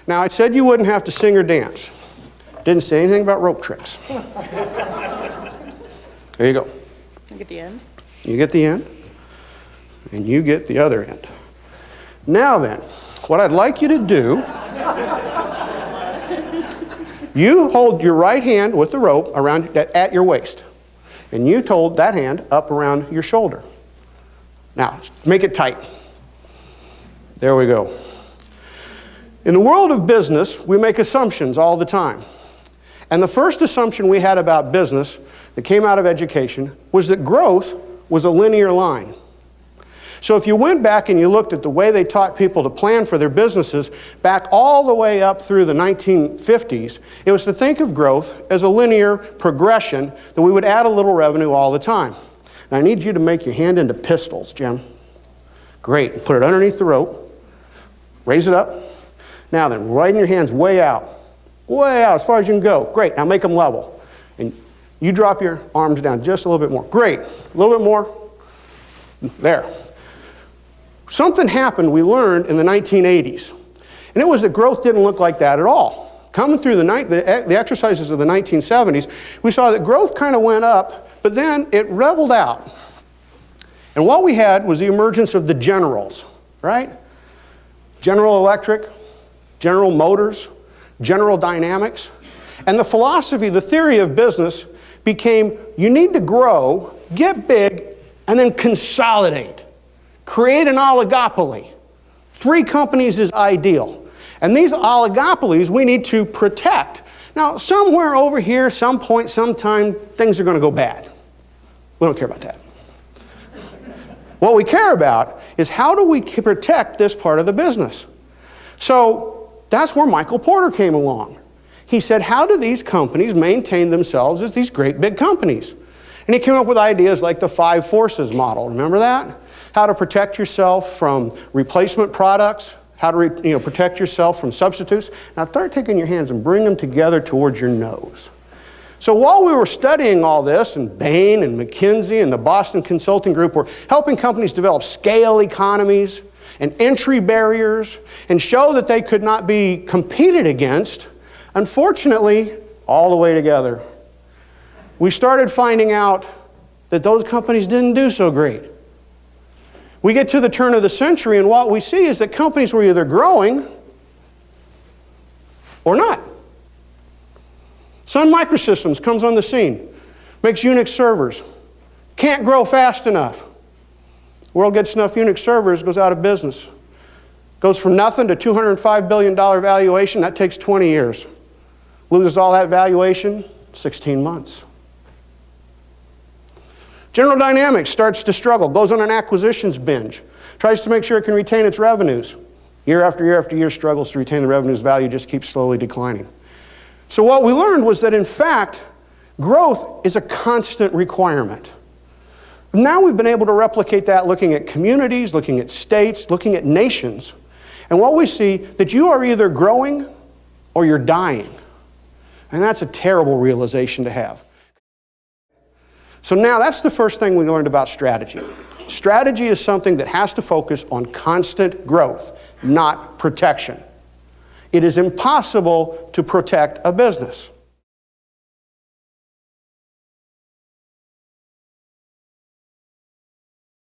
Now, I said you wouldn't have to sing or dance. Didn't say anything about rope tricks. There you go. You get the end. You get the end, and you get the other end. Now then, what I'd like you to do, you hold your right hand with the rope around at your waist, and you hold that hand up around your shoulder. Now, make it tight. There we go. In the world of business, we make assumptions all the time. And the first assumption we had about business that came out of education was that growth was a linear line. So if you went back and you looked at the way they taught people to plan for their businesses back all the way up through the 1950s, it was to think of growth as a linear progression that we would add a little revenue all the time. Now I need you to make your hand into pistols, Jim. Great. Put it underneath the rope. Raise it up. Now then, widen your hands way out as far as you can go. Great. Now make them level. And you drop your arms down just a little bit more. Great. A little bit more. There. Something happened we learned in the 1980s. And it was that growth didn't look like that at all. Coming through the exercises of the 1970s, we saw that growth kind of went up, but then it leveled out. And what we had was the emergence of the generals, right? General Electric, General Motors, General Dynamics. And the philosophy, the theory of business became you need to grow, get big, and then consolidate. Create an oligopoly. 3 companies is ideal. And these oligopolies we need to protect. Now, somewhere over here, some point, sometime, things are going to go bad. We don't care about that. What we care about is how do we protect this part of the business? So that's where Michael Porter came along. He said, how do these companies maintain themselves as these great big companies? And he came up with ideas like the 5 forces model. Remember that? How to protect yourself from replacement products, how to protect yourself from substitutes. Now start taking your hands and bring them together towards your nose. So while we were studying all this, and Bain and McKinsey and the Boston Consulting Group were helping companies develop scale economies and entry barriers and show that they could not be competed against, unfortunately, all the way together, we started finding out that those companies didn't do so great. We get to the turn of the century, and what we see is that companies were either growing or not. Sun Microsystems comes on the scene, makes Unix servers, can't grow fast enough. The world gets enough Unix servers, goes out of business. Goes from nothing to $205 billion valuation, that takes 20 years. Loses all that valuation, 16 months. General Dynamics starts to struggle, goes on an acquisitions binge, tries to make sure it can retain its revenues. Year after year after year struggles to retain the revenues, value just keeps slowly declining. So what we learned was that in fact, growth is a constant requirement. Now we've been able to replicate that looking at communities, looking at states, looking at nations. And what we see that you are either growing or you're dying. And that's a terrible realization to have. So now that's the first thing we learned about strategy. Strategy is something that has to focus on constant growth, not protection. It is impossible to protect a business.